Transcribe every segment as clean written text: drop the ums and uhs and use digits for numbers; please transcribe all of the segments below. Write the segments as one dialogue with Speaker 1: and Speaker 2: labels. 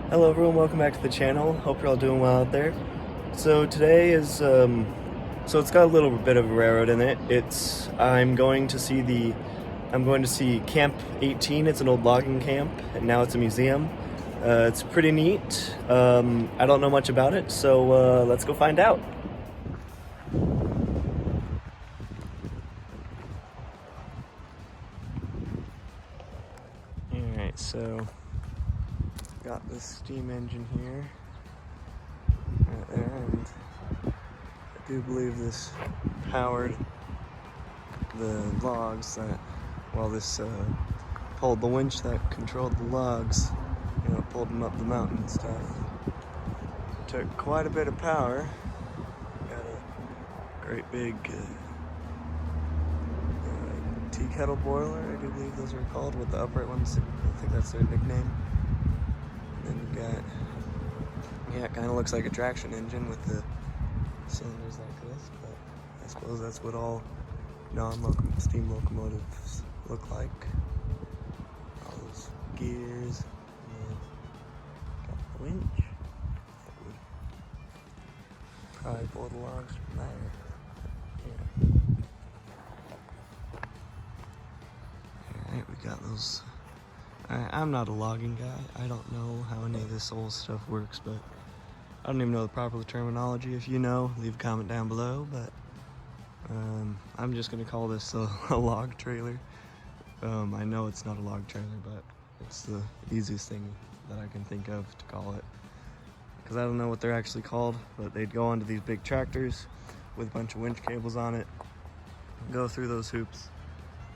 Speaker 1: Hello everyone, welcome back to the channel. Hope you're all doing well out there. So today is, so it's got a little bit of a railroad in it. I'm going to see Camp 18. It's an old logging camp, and now it's a museum. It's pretty neat. I don't know much about it, so let's go find out. Alright, so got this steam engine here. Right there, and I do believe this powered the logs that, well, this pulled the winch that controlled the logs, pulled them up the mountain and stuff. Took quite a bit of power. Got a great big tea kettle boiler, I do believe those are called, with the upright ones. I think that's their nickname. And then you got, yeah, it kind of looks like a traction engine with the cylinders like this, but I suppose that's what all steam locomotives look like. All those gears, and got the winch that would probably pull the logs from there. Yeah. Alright, we got those. I'm not a logging guy. I don't know how any of this old stuff works, but I don't even know the proper terminology. If you know, leave a comment down below, but I'm just gonna call this a log trailer. I know it's not a log trailer, but it's the easiest thing that I can think of to call it. Because I don't know what they're actually called, but they'd go onto these big tractors with a bunch of winch cables on it, go through those hoops,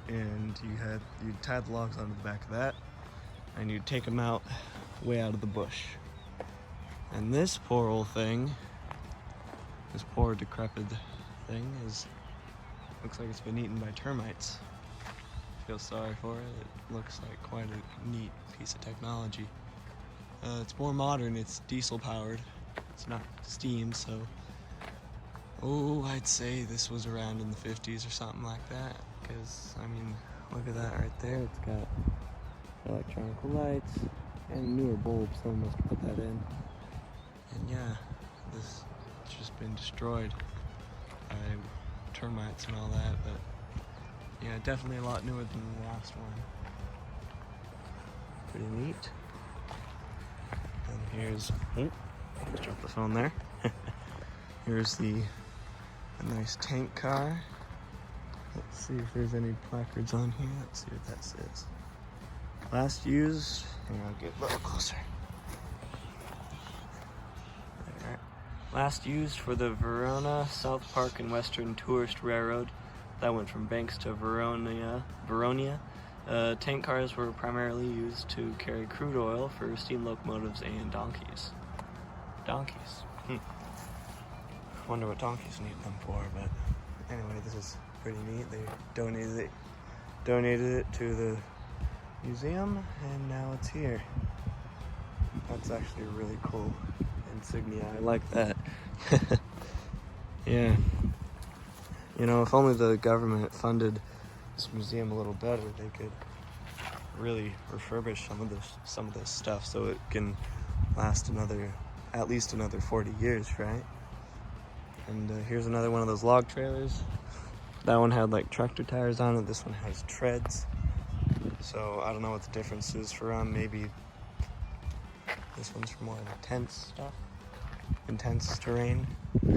Speaker 1: and you'd tie the logs onto the back of that, and you'd take them out way out of the bush. And this poor old thing, this poor decrepit thing, looks like it's been eaten by termites. Feel sorry for it. It looks like quite a neat piece of technology. It's more modern. It's diesel powered. It's not steam, so I'd say this was around in the 50s or something like that. Because I mean, look at that right there. It's got electronic lights and newer bulbs. Someone must have put that in. And yeah, this has just been destroyed by termites and all that, but yeah, definitely a lot newer than the last one. Pretty neat. And here's, let's drop the phone there. Here's a nice tank car. Let's see if there's any placards on here. Let's see what that says. Last used, and I'll get a little closer. Alright. Last used for the Verona, South Park, and Western Tourist Railroad. That went from Banks to Veronia. Tank cars were primarily used to carry crude oil for steam locomotives and donkeys. Donkeys. Wonder what donkeys need them for, but anyway, this is pretty neat. They donated it to the museum, and now it's here. That's actually a really cool insignia. I like that. Yeah. You know, if only the government funded this museum a little better, they could really refurbish some of this stuff so it can last at least another 40 years, right? And here's another one of those log trailers. That one had like tractor tires on it. This one has treads. So I don't know what the difference is for them. Maybe this one's for more intense stuff, intense terrain. Yeah.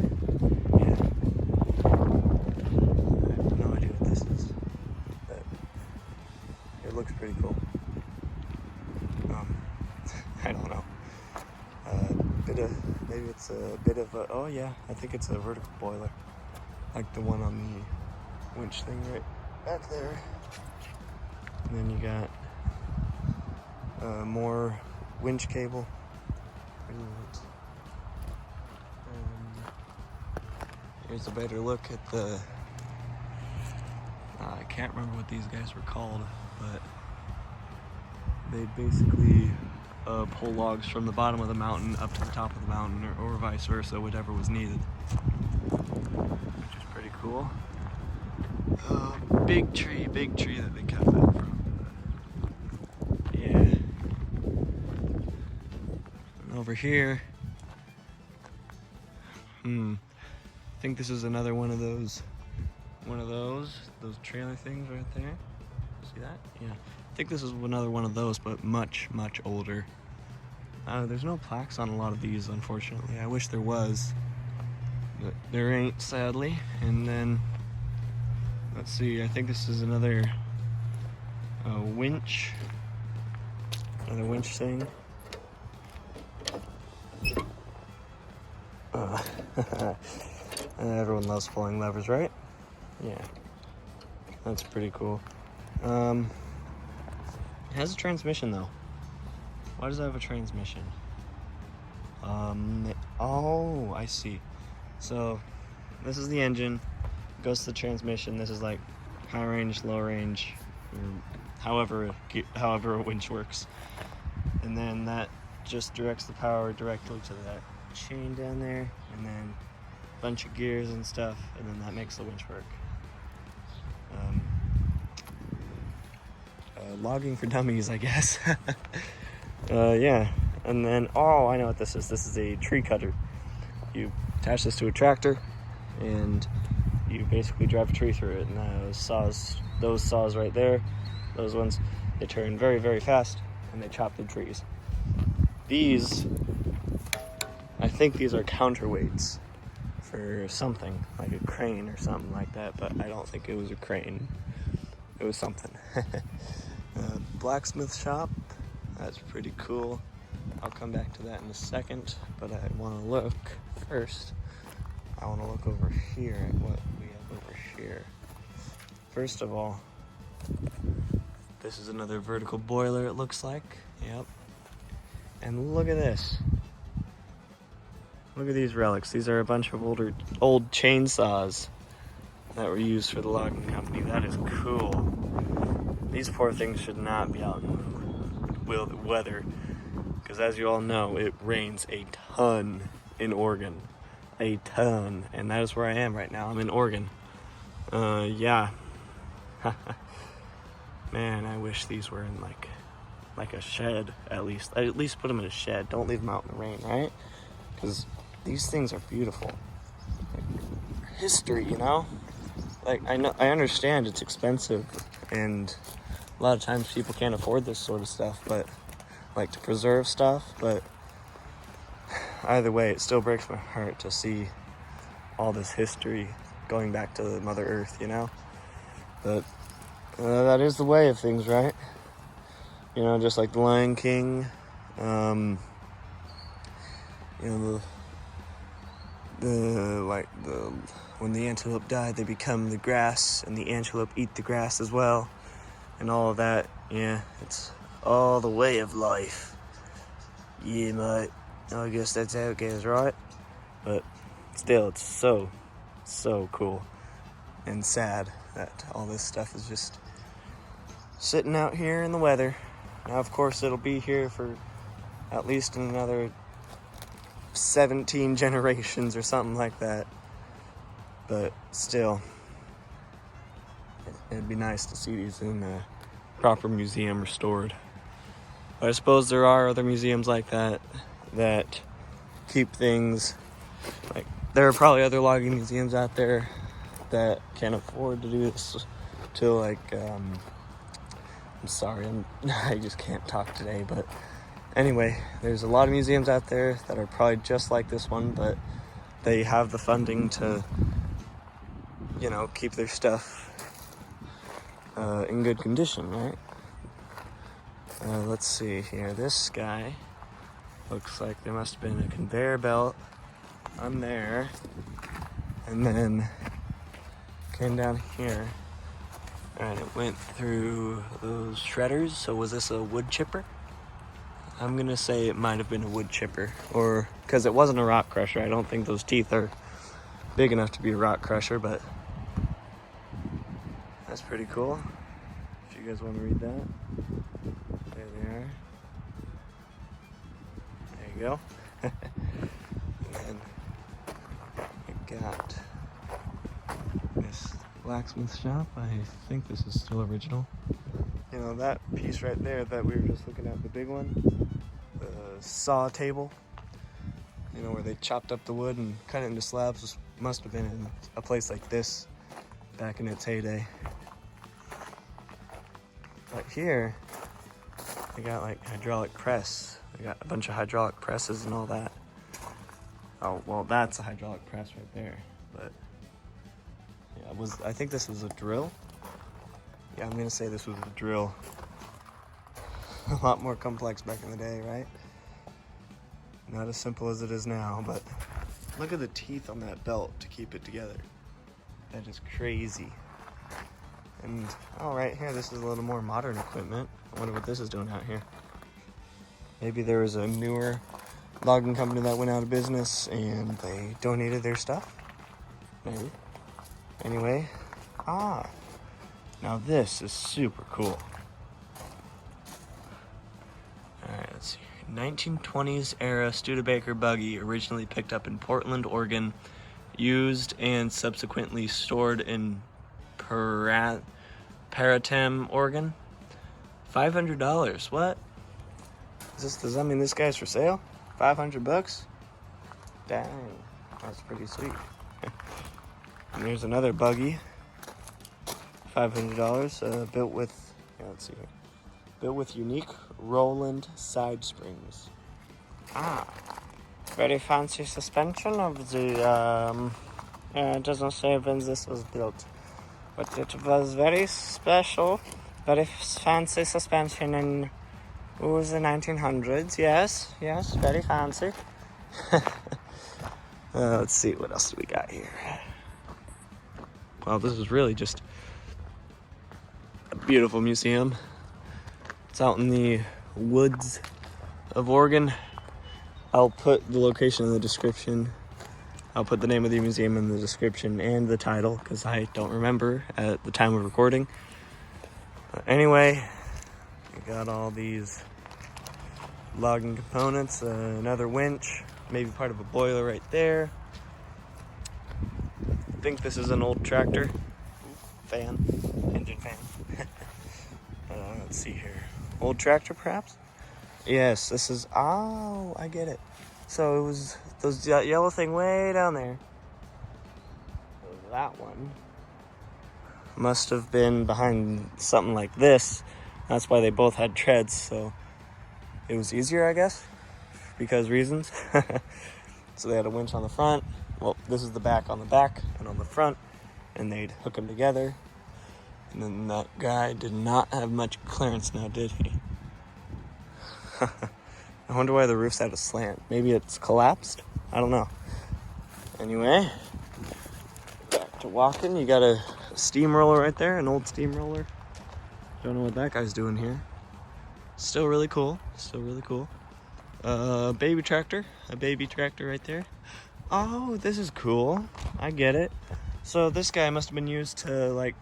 Speaker 1: I have no idea what this is, but it looks pretty cool. I don't know. Maybe it's a bit of a, oh yeah, I think it's a vertical boiler, like the one on the winch thing right back there. And then you got more winch cable. Pretty neat. Here's a better look at the, I can't remember what these guys were called, but they basically pull logs from the bottom of the mountain up to the top of the mountain, or vice versa, whatever was needed, which is pretty cool. Big tree that they cut that from. Yeah. over here. I think this is another one of those trailer things right there. See that? Yeah. I think this is another one of those, but much, much older. There's no plaques on a lot of these, unfortunately. I wish there was, but there ain't, sadly. And then, let's see, I think this is another winch. Another winch thing. Everyone loves pulling levers, right? Yeah. That's pretty cool. It has a transmission though. Why does it have a transmission? Oh, I see. So this is the engine, goes to the transmission. This is like high range, low range, or however a winch works. And then that just directs the power directly to that chain down there, and then a bunch of gears and stuff, and then that makes the winch work. Logging for dummies, I guess. Yeah, and then, oh, I know what this is. This is a tree cutter. You attach this to a tractor, and you basically drive a tree through it. And those saws right there, those ones, they turn very, very fast, and they chop the trees. These, I think these are counterweights for something, like a crane or something like that, but I don't think it was a crane. It was something. Blacksmith shop, that's pretty cool. I'll come back to that in a second, but I want to look first. I want to look over here at what we have over here. First of all, this is another vertical boiler, it looks like. Yep. And look at this. Look at these relics. These are a bunch of old chainsaws that were used for the logging company. That is cool. These poor things should not be out in weather, because as you all know, it rains a ton in Oregon. A ton. And that is where I am right now. I'm in Oregon. Yeah. Man, I wish these were in like a shed, at least. I'd at least put them in a shed. Don't leave them out in the rain, right? Because these things are beautiful. Like, history, you know? Like, I understand it's expensive, and a lot of times people can't afford this sort of stuff, but like to preserve stuff, but either way, it still breaks my heart to see all this history going back to Mother Earth, you know? But that is the way of things, right? You know, just like the Lion King, you know, when the antelope died, they become the grass, and the antelope eat the grass as well, and all of that. Yeah, it's all the way of life. Yeah, mate. I guess that's how it goes, right? But still, it's so cool and sad that all this stuff is just sitting out here in the weather. Now, of course, it'll be here for at least another 17 generations or something like that. But still, it'd be nice to see these in a proper museum restored. But I suppose there are other museums like that that keep things, like, there are probably other logging museums out there that can't afford to do this to, like, I'm sorry, I just can't talk today, but anyway, there's a lot of museums out there that are probably just like this one, but they have the funding to, you know, keep their stuff in good condition, right? Let's see here. This guy looks like there must have been a conveyor belt on there, and then came down here, and it went through those shredders. So was this a wood chipper? I'm gonna say it might have been a wood chipper, or because it wasn't a rock crusher. I don't think those teeth are big enough to be a rock crusher, but that's pretty cool. If you guys want to read that, there they are. There you go. And then I got this blacksmith shop. I think this is still original. You know, that piece right there that we were just looking at, the big one, the saw table, you know, where they chopped up the wood and cut it into slabs. This must have been in a place like this back in its heyday. But here, they got like hydraulic press. They got a bunch of hydraulic presses and all that. Oh, well, that's a hydraulic press right there. But yeah, I think this was a drill. Yeah, I'm gonna say this was a drill. A lot more complex back in the day, right? Not as simple as it is now, but look at the teeth on that belt to keep it together. That is crazy. And, oh, right here, this is a little more modern equipment. I wonder what this is doing out here. Maybe there was a newer logging company that went out of business and they donated their stuff. Maybe. Anyway, now this is super cool. Alright, let's see. 1920s era Studebaker buggy, originally picked up in Portland, Oregon, used and subsequently stored in Paratem, Oregon. $500. What? Does that mean this guy's for sale? $500? Dang, that's pretty sweet. And there's another buggy. $500. Built with, let's see here. Built with unique Roland side springs. Very fancy suspension of the, it doesn't say when this was built, but it was very special, very fancy suspension in the 1900s. Yes, very fancy. Let's see, what else do we got here? Well, this is really just a beautiful museum. It's out in the woods of Oregon. I'll put the location in the description. I'll put the name of the museum in the description and the title, because I don't remember at the time of recording. But anyway, we got all these logging components, another winch, maybe part of a boiler right there. I think this is an old tractor. Engine fan. Let's see here. Old tractor, perhaps? Yes, this is, I get it. So it was that yellow thing way down there. So that one must have been behind something like this. That's why they both had treads, so it was easier, I guess, because reasons. So they had a winch on the front. Well, this is the back on the back and on the front, and they'd hook them together. And then that guy did not have much clearance now, did he? I wonder why the roof's at a slant. Maybe it's collapsed? I don't know. Anyway, back to walking. You got a steamroller right there, an old steamroller. Don't know what that guy's doing here. Still really cool. A baby tractor right there. Oh, this is cool. I get it. So this guy must have been used to, like,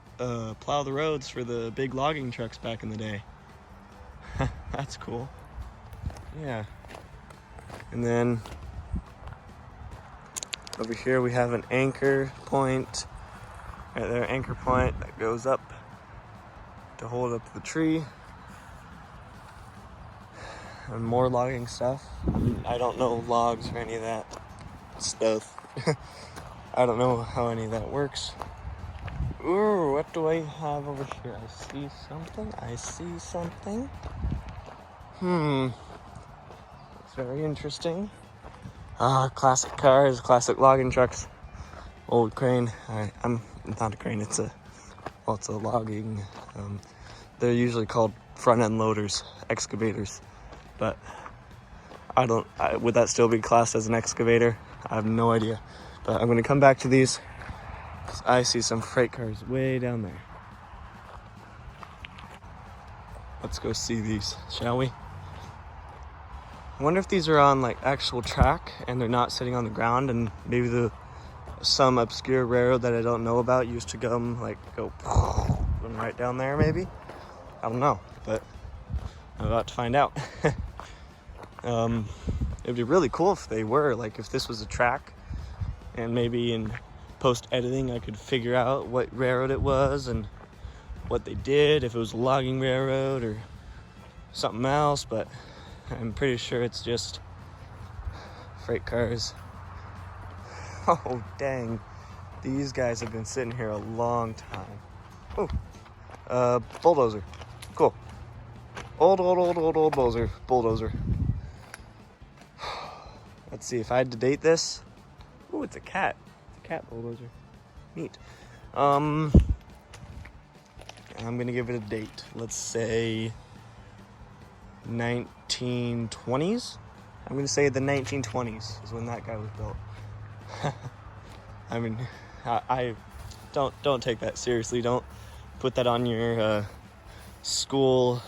Speaker 1: plow the roads for the big logging trucks back in the day. That's cool. Yeah. And then over here we have an anchor point. Right there, anchor point that goes up to hold up the tree. And more logging stuff. I don't know logs or any of that stuff. I don't know how any of that works. Ooh, what do I have over here? I see something. It's very interesting. Classic cars, classic logging trucks. Old crane. I'm not a crane, it's a logging. They're usually called front end loaders, excavators. But would that still be classed as an excavator? I have no idea. But I'm gonna come back to these. I see some freight cars way down there. Let's go see these, shall we? I wonder if these are on like actual track and they're not sitting on the ground, and maybe some obscure railroad that I don't know about used to go right down there maybe. I don't know, but I'm about to find out. It'd be really cool if they were, like if this was a track, and maybe in post-editing I could figure out what railroad it was and what they did, if it was a logging railroad or something else, but I'm pretty sure it's just freight cars. Oh, dang. These guys have been sitting here a long time. Oh, bulldozer. Cool. Old bulldozer. Let's see if I had to date this. Ooh, it's a cat. It's a cat bulldozer. Neat. I'm gonna give it a date. Let's say 1920s. I'm gonna say the 1920s is when that guy was built. I mean, I don't take that seriously. Don't put that on your school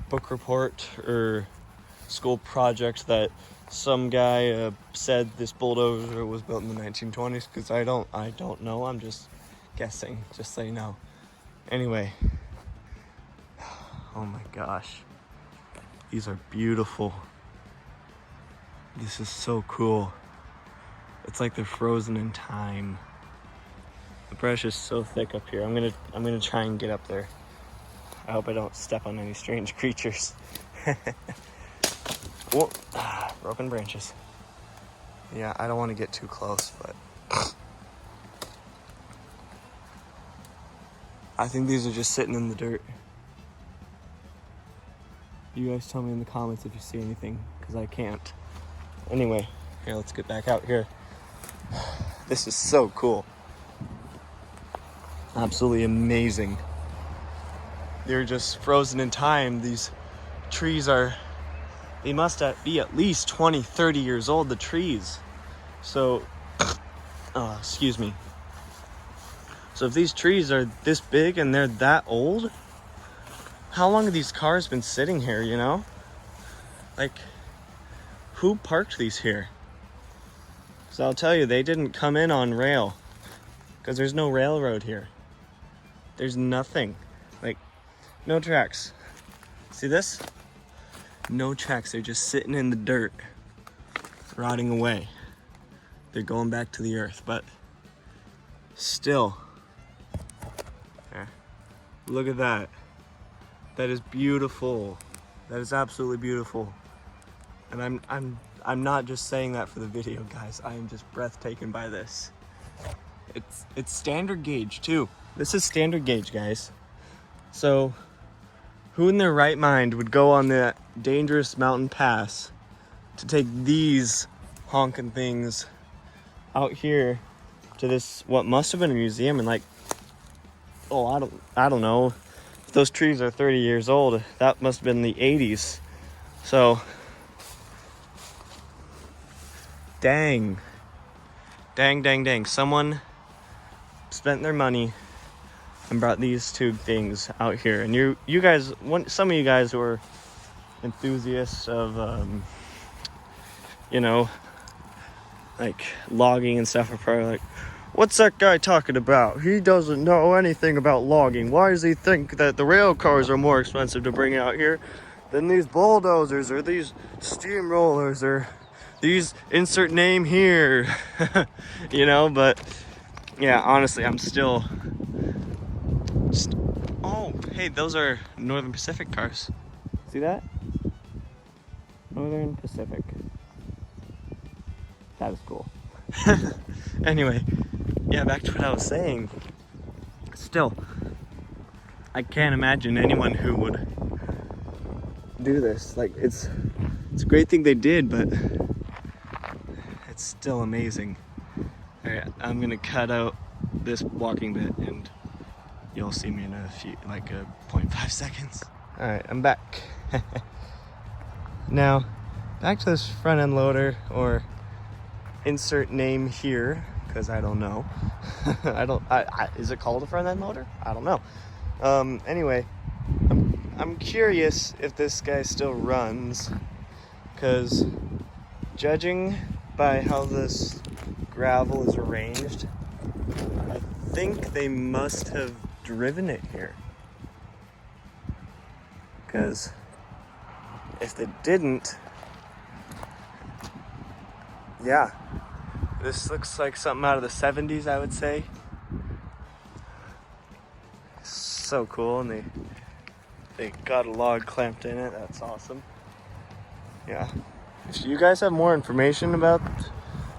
Speaker 1: book report or school project that some guy said this bulldozer was built in the 1920s, because I don't know. I'm just guessing, just so you know. Anyway, oh my gosh, these are beautiful. This is so cool. It's like they're frozen in time. The brush is so thick up here. I'm gonna try and get up there. I hope I don't step on any strange creatures. Whoa, broken branches. Yeah, I don't want to get too close, but I think these are just sitting in the dirt. You guys tell me in the comments if you see anything, because I can't. Anyway, here, let's get back out here. This is so cool. Absolutely amazing. They're just frozen in time. These trees they must be at least 20, 30 years old, the trees. So, excuse me. So if these trees are this big and they're that old, how long have these cars been sitting here, you know? Like, who parked these here? So I'll tell you, they didn't come in on rail, because there's no railroad here. There's nothing. Like, no tracks. See this? No tracks. They're just sitting in the dirt, rotting away. They're going back to the earth, but still. There. Look at that. That is beautiful. That is absolutely beautiful. And I'm not just saying that for the video, guys. I am just breathtaken by this. It's standard gauge too. This is standard gauge, guys. So who in their right mind would go on that dangerous mountain pass to take these honking things out here to this, what must have been a museum, and like, oh, I don't know. If those trees are 30 years old, that must have been the 80s. So, dang. Someone spent their money and brought these two things out here. And you guys, some of you guys who are enthusiasts of, you know, like logging and stuff, are probably like, what's that guy talking about? He doesn't know anything about logging. Why does he think that the rail cars are more expensive to bring out here than these bulldozers or these steamrollers or these insert name here? You know, but yeah, honestly, I'm still just, oh, hey, those are Northern Pacific cars. See that? Northern Pacific. That is cool. Anyway, yeah, back to what I was saying. Still, I can't imagine anyone who would do this. Like, it's a great thing they did, but it's still amazing. All right, I'm gonna cut out this walking bit and you'll see me in a few, like a 0.5 seconds. All right, I'm back. Now, back to this front end loader, or insert name here, because I don't know. Is it called a front end loader? I don't know. Anyway, I'm curious if this guy still runs, because judging by how this gravel is arranged, I think they must have driven it here. Because if they didn't, yeah, this looks like something out of the 70s, I would say. So cool, and they got a log clamped in it. That's awesome. Yeah, if you guys have more information about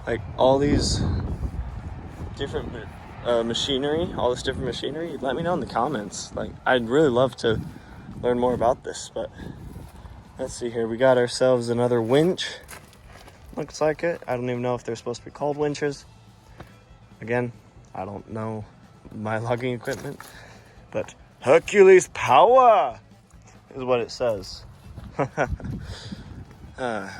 Speaker 1: like all these different machinery, all this different machinery, let me know in the comments. Like, I'd really love to learn more about this. But let's see here, we got ourselves another winch. Looks like it. I don't even know if they're supposed to be called winches. Again, I don't know my logging equipment, but Hercules power is what it says. Let's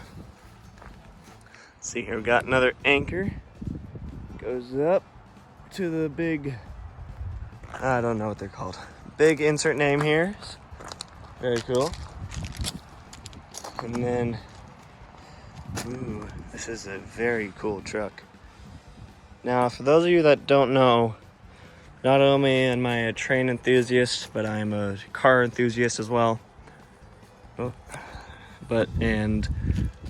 Speaker 1: see here, we got another anchor. Goes up to the big, I don't know what they're called. Big insert name here. Very cool. And then, ooh, this is a very cool truck. Now, for those of you that don't know, not only am I a train enthusiast, but I'm a car enthusiast as well. And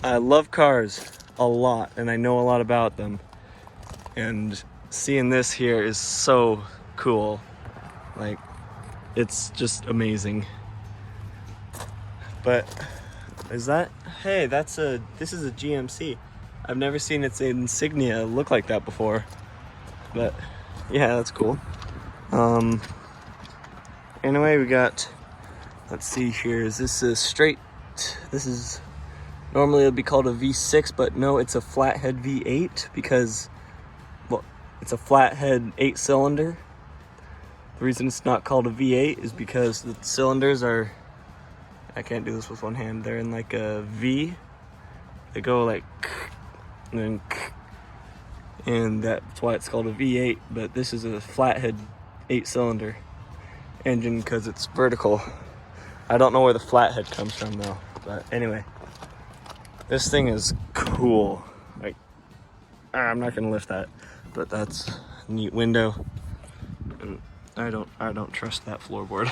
Speaker 1: I love cars a lot, and I know a lot about them. And seeing this here is so cool. Like, it's just amazing. But is that, hey, this is a GMC. I've never seen its insignia look like that before. But yeah, that's cool. Anyway, we got, let's see here, is this a straight, this is, normally it would be called a V6, but no, it's a flathead V8 because, well, it's a flathead 8-cylinder. The reason it's not called a V8 is because the cylinders are, I can't do this with one hand, they're in like a V. They go like, and then, and that's why it's called a V8, but this is a flathead 8-cylinder engine because it's vertical. I don't know where the flathead comes from though, but anyway, this thing is cool. Like, I'm not gonna lift that, but that's a neat window. And I don't trust that floorboard.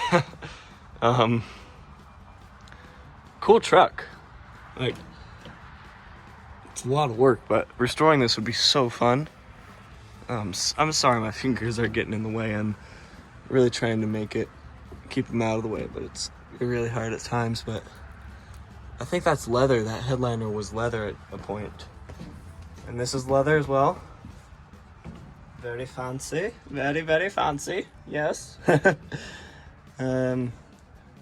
Speaker 1: Cool truck. Like, it's a lot of work, but restoring this would be so fun. I'm sorry my fingers are getting in the way. I'm really trying to keep them out of the way, but it's really hard at times. But I think that's leather. That headliner was leather at a point. And this is leather as well. Very fancy. Very, very fancy. Yes. A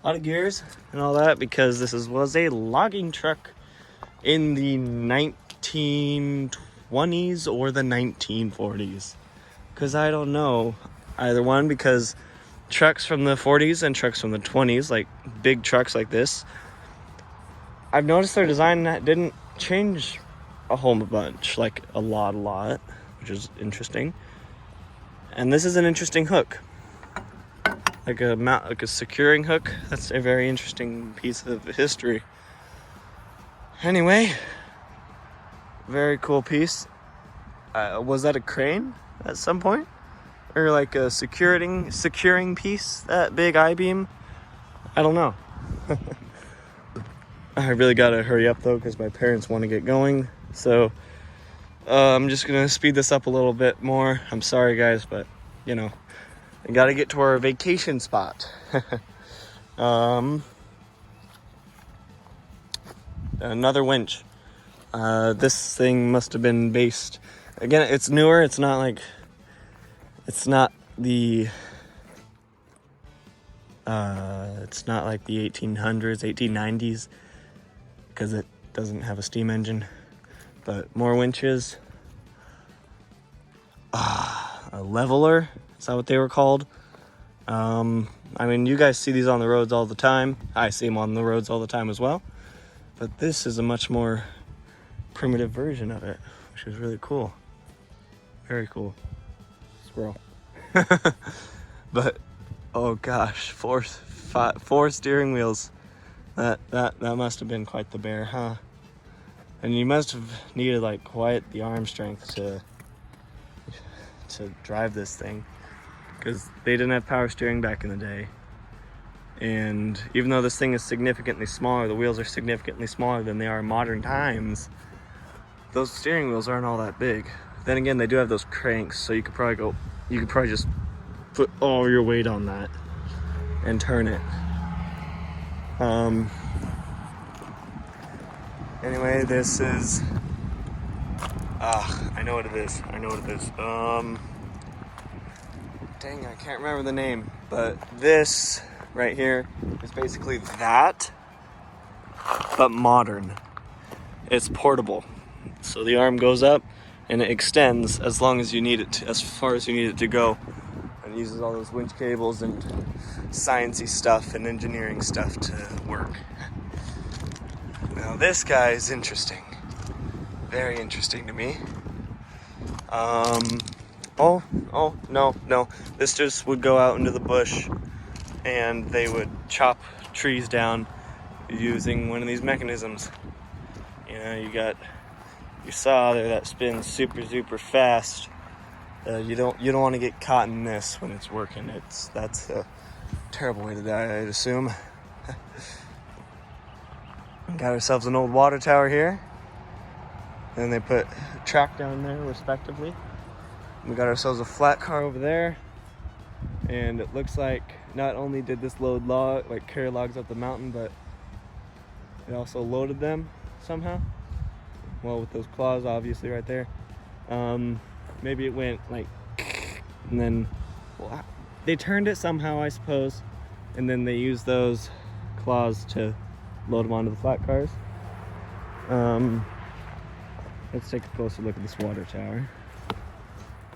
Speaker 1: lot of gears and all that because this was a logging truck in the 1920s or the 1940s. Because I don't know either one, because trucks from the 40s and trucks from the 20s, like big trucks like this, I've noticed their design that didn't change a whole bunch, like a lot, which is interesting. And this is an interesting hook, like a securing hook. That's a very interesting piece of history. Anyway, very cool piece. Was that a crane at some point? Or like a securing piece, that big I-beam? I don't know. I really gotta hurry up though, because my parents want to get going. So I'm just gonna speed this up a little bit more. I'm sorry guys, but you know, we gotta get to our vacation spot. Another winch. This thing must have been based, again, it's newer. It's not the 1800s, 1890s, because it doesn't have a steam engine. But more winches. A leveler, is that what they were called? I mean, you guys see these on the roads all the time. I see them on the roads all the time as well. But this is a much more primitive version of it, which is really cool. Very cool. Squirrel. But oh gosh, four steering wheels. That must have been quite the bear, huh? And you must have needed like quite the arm strength to drive this thing, because they didn't have power steering back in the day. And even though this thing is significantly smaller, the wheels are significantly smaller than they are in modern times, those steering wheels aren't all that big. Then again, they do have those cranks, so you could probably just put all your weight on that and turn it. Anyway, this is, I know what it is. Dang, I can't remember the name, but this right here is basically that, but modern. It's portable. So the arm goes up and it extends as long as you need it to, as far as you need it to go. And it uses all those winch cables and sciencey stuff and engineering stuff to work. Now this guy is interesting. Very interesting to me. No. This just would go out into the bush and they would chop trees down using one of these mechanisms. You know, you got your saw there that spins super fast. You don't want to get caught in this when it's working. That's a terrible way to die, I'd assume. Got ourselves an old water tower here. Then they put a track down there, respectively. We got ourselves a flat car over there. And it looks like not only did this load carry logs up the mountain, but it also loaded them somehow. Well, with those claws, obviously, right there. Maybe it went like, and then they turned it somehow, I suppose. And then they used those claws to load them onto the flat cars. Let's take a closer look at this water tower.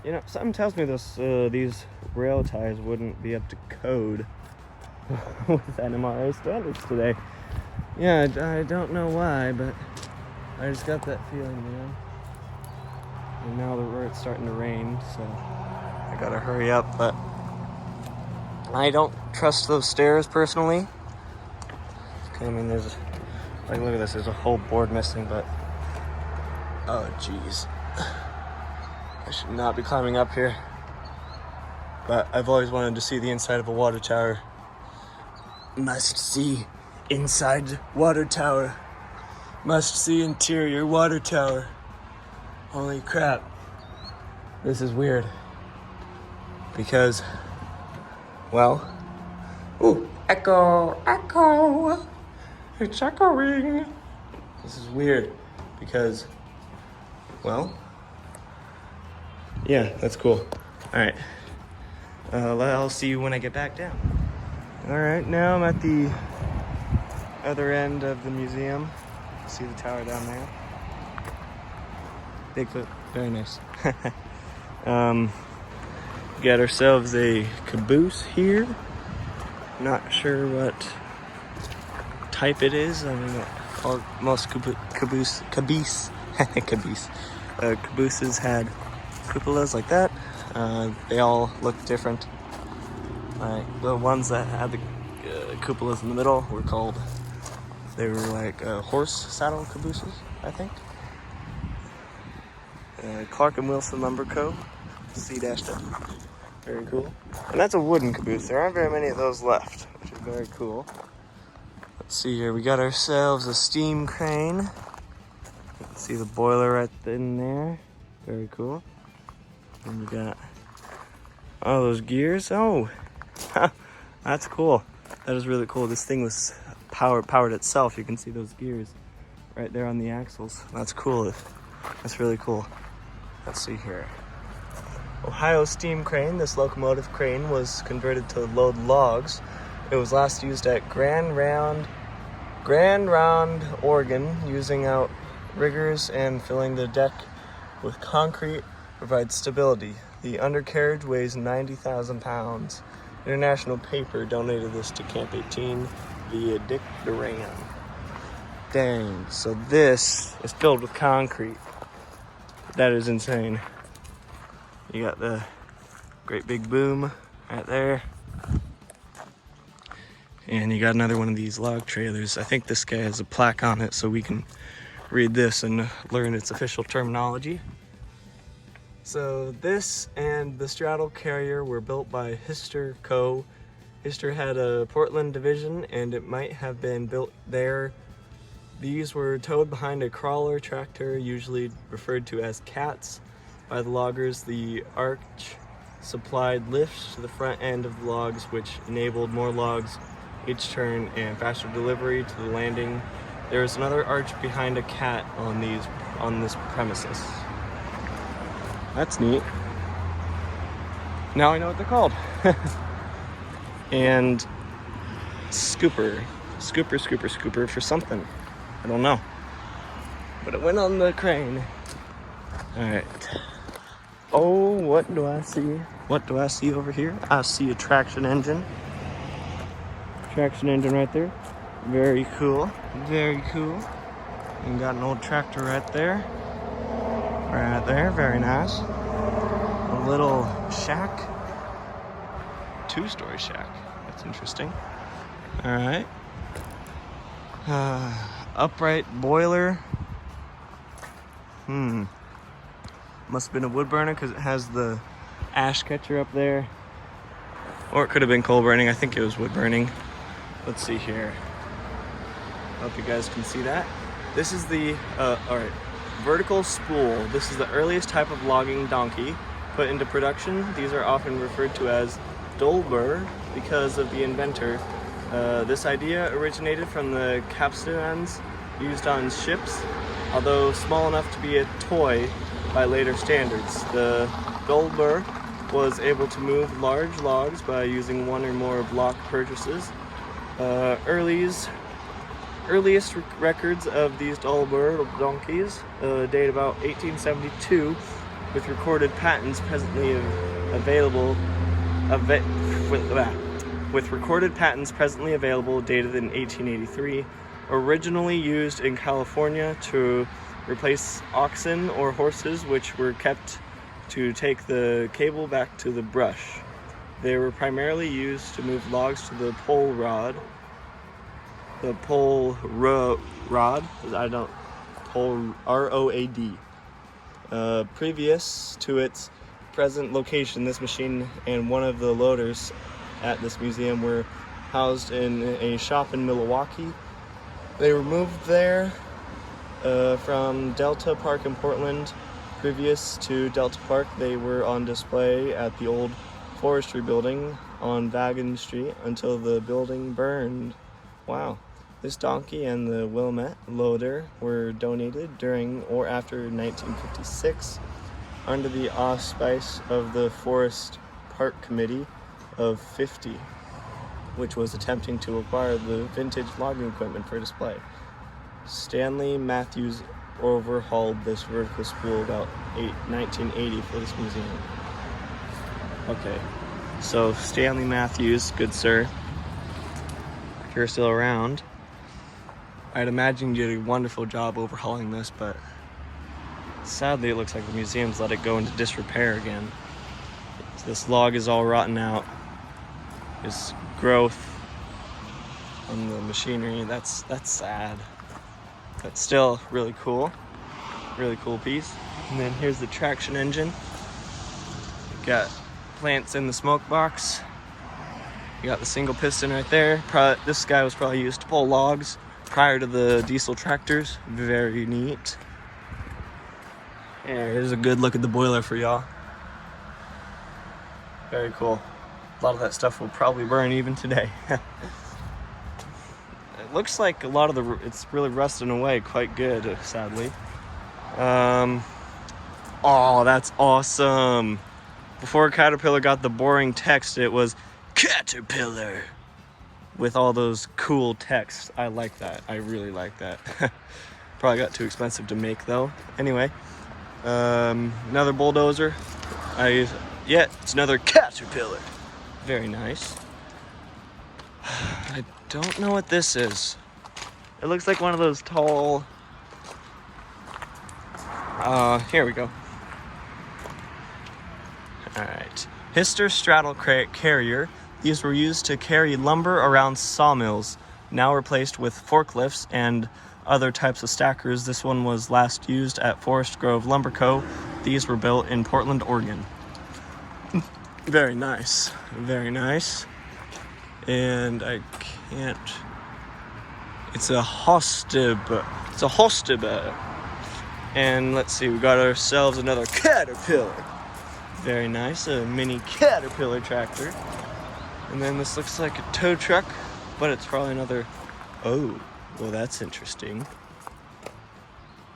Speaker 1: You know, something tells me these rail ties wouldn't be up to code with NMRA standards today. Yeah, I don't know why, but I just got that feeling, man. And now it's starting to rain, so I gotta hurry up, but I don't trust those stairs personally. I mean, look at this, there's a whole board missing, but oh jeez. I should not be climbing up here. But I've always wanted to see the inside of a water tower. Must see inside water tower. Must see interior water tower. Holy crap. This is weird. Because, well, ooh, echo. It's echoing. This is weird because, well, yeah, that's cool. All right. I'll see you when I get back down. All right, now I'm at the other end of the museum. See the tower down there? Bigfoot, very nice. Got ourselves a caboose here. Not sure what type it is. I mean, most cabooses had cupolas like that. They all look different. Like the ones that had the cupolas in the middle were like horse saddle cabooses, I think. Clark and Wilson Lumber Co. C-W. Very cool. And that's a wooden caboose. There aren't very many of those left, which is very cool. Let's see here. We got ourselves a steam crane. You can see the boiler right in there. Very cool. And we got all those gears. Oh, that's cool. That is really cool. This thing was powered itself. You can see those gears right there on the axles. That's cool. That's really cool. Let's see here. Ohio Steam Crane. This locomotive crane was converted to load logs. It was last used at Grand Round, Oregon, using out riggers and filling the deck with concrete provides stability. The undercarriage weighs 90,000 pounds. International Paper donated this to Camp 18 via Dick Duran. Dang, so this is filled with concrete. That is insane. You got the great big boom right there. And you got another one of these log trailers. I think this guy has a plaque on it so we can read this and learn its official terminology. So this and the straddle carrier were built by Hister Co. Hister had a Portland division and it might have been built there. These were towed behind a crawler tractor, usually referred to as cats, by the loggers. The arch supplied lifts to the front end of the logs, which enabled more logs each turn and faster delivery to the landing There is another arch behind a cat on this premises. That's neat. Now I know what they're called. And scooper for something. I don't know. But it went on the crane. Alright. Oh, what do I see? What do I see over here? I see a traction engine. Traction engine right there. Very cool. Very cool. And got an old tractor right there. Right there. Very nice. A little shack. 2-story shack. That's interesting. Alright. Upright boiler. Must have been a wood burner because it has the ash catcher up there. Or it could have been coal burning. I think it was wood burning. Let's see here. Hope you guys can see that. This is the, alright, vertical spool. This is the earliest type of logging donkey put into production. These are often referred to as dolbur because of the inventor. This idea originated from the capstans used on ships, although small enough to be a toy by later standards. The dolbur was able to move large logs by using one or more block purchases. Earliest records of these dolbur donkeys date about 1872, with recorded patents presently available dated in 1883, originally used in California to replace oxen or horses, which were kept to take the cable back to the brush. They were primarily used to move logs to the pole rod. The R-O-A-D. Previous to its present location, this machine and one of the loaders at this museum were housed in a shop in Milwaukee. They were moved there from Delta Park in Portland. Previous to Delta Park, they were on display at the old forestry building on Vaughan Street until the building burned. Wow. This donkey and the Wilmette loader were donated during or after 1956 under the auspice of the Forest Park Committee of 50, which was attempting to acquire the vintage logging equipment for display. Stanley Matthews overhauled this vertical spool about 1980 for this museum. Okay, so Stanley Matthews, good sir, if you're still around, I'd imagine you did a wonderful job overhauling this, but sadly it looks like the museum's let it go into disrepair again. So this log is all rotten out. This growth on the machinery, that's sad. But still really cool piece. And then here's the traction engine. Got plants in the smoke box. You got the single piston right there. This guy was probably used to pull logs prior to the diesel tractors. Very neat. And here's a good look at the boiler for y'all. Very cool. A lot of that stuff will probably burn even today. It looks like a lot of it's really rusting away quite good, sadly. Oh, that's awesome. Before Caterpillar got the boring text, it was Caterpillar with all those cool texts. I like that. I really like that. Probably got too expensive to make though. Anyway, another bulldozer. It's another Caterpillar. Very nice. I don't know what this is. It looks like one of those tall... here we go. Alright. Hyster straddle carrier. These were used to carry lumber around sawmills, now replaced with forklifts and other types of stackers. This one was last used at Forest Grove Lumber Co. These were built in Portland, Oregon. Very nice. Very nice. And I can't... It's a Hostib. It's a Hostib. And let's see, we got ourselves another Caterpillar. Very nice, a mini Caterpillar tractor. And then this looks like a tow truck, but it's probably another... Oh, Well, that's interesting.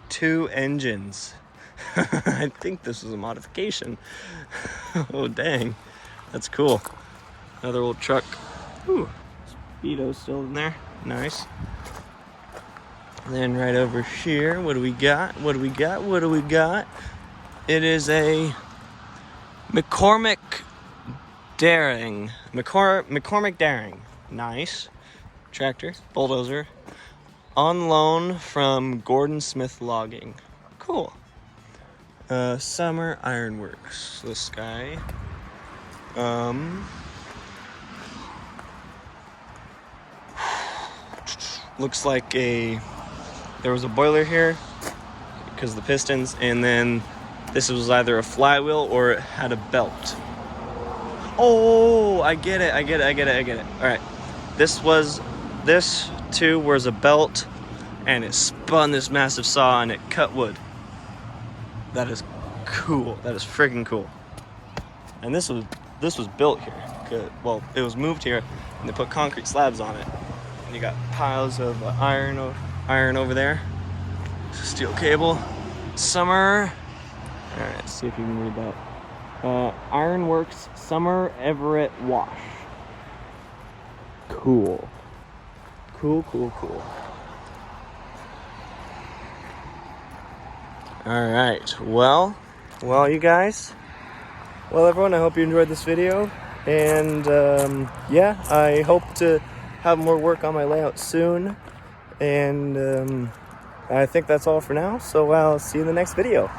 Speaker 1: 2 engines. I think this was a modification. Oh, dang. That's cool. Another old truck. Ooh, Speedo's still in there. Nice. And then right over here, what do we got? What do we got? What do we got? It is a McCormick Daring. McCormick Daring. Nice. Tractor, bulldozer. On loan from Gordon Smith Logging. Cool. Summer Ironworks. This guy. Looks like there was a boiler here because of the pistons, and then this was either a flywheel or it had a belt. Oh, I get it. All right. This too was a belt, and it spun this massive saw and it cut wood. That is cool. That is freaking cool. And this was built here. Well, it was moved here, and they put concrete slabs on it. And you got piles of iron over there. Steel cable. Summer. All right, let's see if you can read that. Ironworks Summer Everett Wash. Cool. Cool. All right. Well, you guys. Well, everyone, I hope you enjoyed this video. And yeah, I hope to have more work on my layout soon. And I think that's all for now. So I'll see you in the next video.